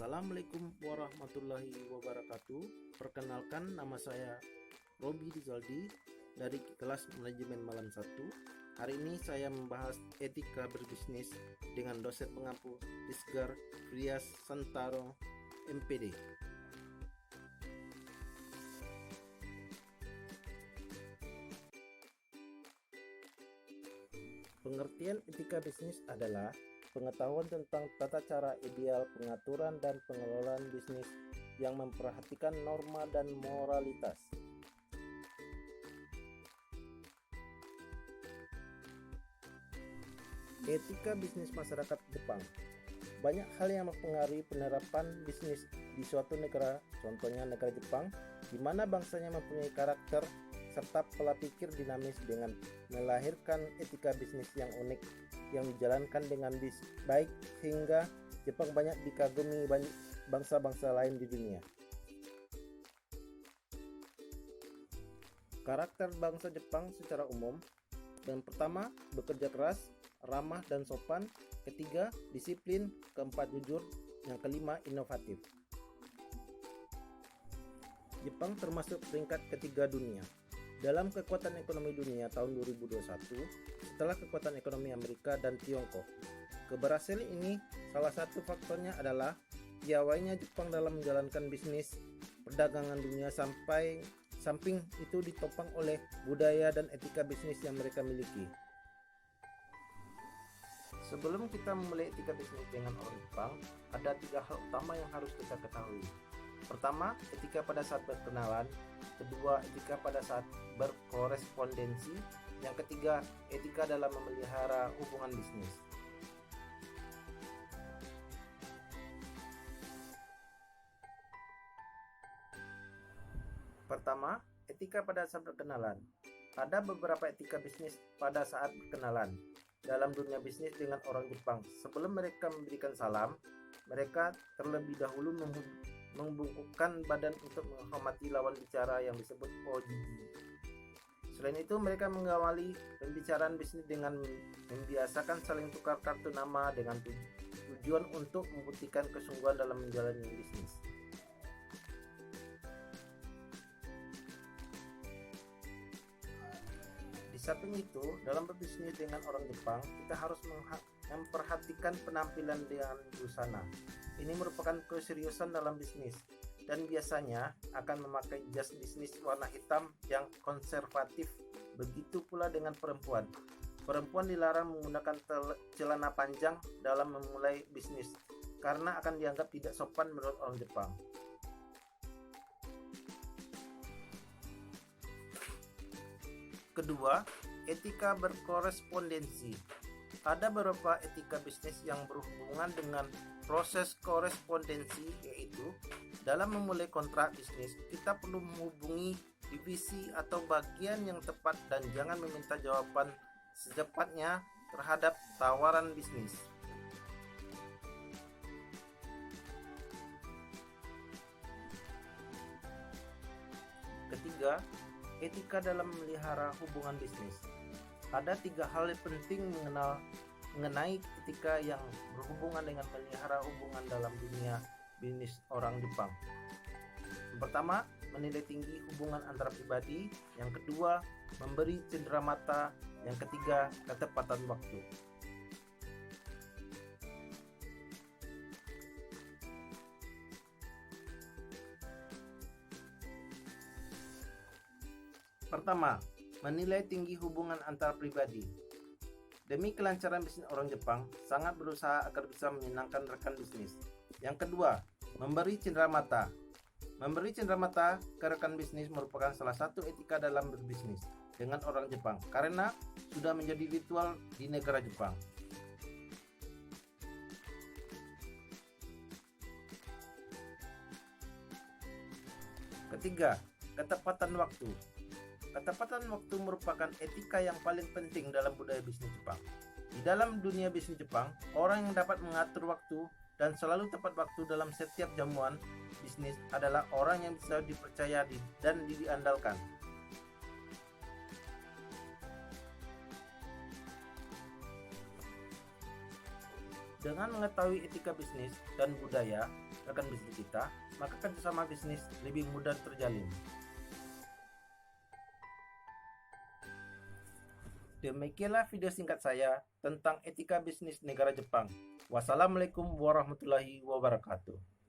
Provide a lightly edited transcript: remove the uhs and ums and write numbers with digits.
Assalamualaikum warahmatullahi wabarakatuh. Perkenalkan, nama saya Robi Rizaldi dari kelas manajemen malam 1. Hari ini saya membahas etika berbisnis dengan dosen pengampu Rizgar Frias Santaro MPD. Pengertian etika bisnis adalah pengetahuan tentang tata cara ideal pengaturan dan pengelolaan bisnis yang memperhatikan norma dan moralitas. Etika bisnis masyarakat Jepang. Banyak hal yang mempengaruhi penerapan bisnis di suatu negara, contohnya negara Jepang, di mana bangsanya mempunyai karakter serta pola pikir dinamis dengan melahirkan etika bisnis yang unik yang dijalankan dengan baik sehingga Jepang banyak dikagumi banyak bangsa-bangsa lain di dunia. Karakter bangsa Jepang secara umum: yang pertama, bekerja keras, ramah dan sopan; ketiga, disiplin; keempat, jujur; yang kelima, inovatif. Jepang termasuk peringkat ketiga dunia dalam kekuatan ekonomi dunia tahun 2021 setelah kekuatan ekonomi Amerika dan Tiongkok. Keberhasilan ini salah satu faktornya adalah piawainya Jepang dalam menjalankan bisnis perdagangan dunia, samping itu ditopang oleh budaya dan etika bisnis yang mereka miliki. Sebelum kita memulai etika bisnis dengan orang Jepang, ada 3 hal utama yang harus kita ketahui. Pertama, etika pada saat berkenalan; kedua, etika pada saat berkorespondensi; yang ketiga, etika dalam memelihara hubungan bisnis. Pertama, etika pada saat berkenalan. Ada beberapa etika bisnis pada saat berkenalan dalam dunia bisnis dengan orang Jepang. Sebelum mereka memberikan salam, mereka terlebih dahulu membungkukkan badan untuk menghormati lawan bicara yang disebut ojiji. Selain itu, mereka mengawali pembicaraan bisnis dengan membiasakan saling tukar kartu nama dengan tujuan untuk membuktikan kesungguhan dalam menjalani bisnis. Di samping itu, dalam berbisnis dengan orang Jepang, kita harus memperhatikan penampilan dengan busana. Ini merupakan keseriusan dalam bisnis dan biasanya akan memakai jas bisnis warna hitam yang konservatif. Begitu pula dengan perempuan. Perempuan dilarang menggunakan celana panjang dalam memulai bisnis karena akan dianggap tidak sopan menurut orang Jepang. Kedua, etika berkorespondensi. Ada beberapa etika bisnis yang berhubungan dengan proses korespondensi, yaitu dalam memulai kontrak bisnis, kita perlu menghubungi divisi atau bagian yang tepat dan jangan meminta jawaban secepatnya terhadap tawaran bisnis. Ketiga, etika dalam memelihara hubungan bisnis. Ada 3 hal yang penting mengenai etika yang berhubungan dengan memelihara hubungan dalam dunia bisnis orang Jepang. Yang pertama, menilai tinggi hubungan antara pribadi; yang kedua, memberi cenderamata; yang ketiga, ketepatan waktu. Pertama, menilai tinggi hubungan antar pribadi. Demi kelancaran bisnis orang Jepang, sangat berusaha agar bisa menyenangkan rekan bisnis. Yang kedua, memberi cenderamata. Memberi cenderamata ke rekan bisnis merupakan salah satu etika dalam berbisnis dengan orang Jepang karena sudah menjadi ritual di negara Jepang. Ketiga, ketepatan waktu. Ketepatan waktu merupakan etika yang paling penting dalam budaya bisnis Jepang. Di dalam dunia bisnis Jepang, orang yang dapat mengatur waktu dan selalu tepat waktu dalam setiap jamuan bisnis adalah orang yang bisa dipercaya dan diandalkan. Dengan mengetahui etika bisnis dan budaya rekan bisnis kita, maka kerjasama bisnis lebih mudah terjalin. Demikianlah video singkat saya tentang etika bisnis negara Jepang. Wassalamualaikum warahmatullahi wabarakatuh.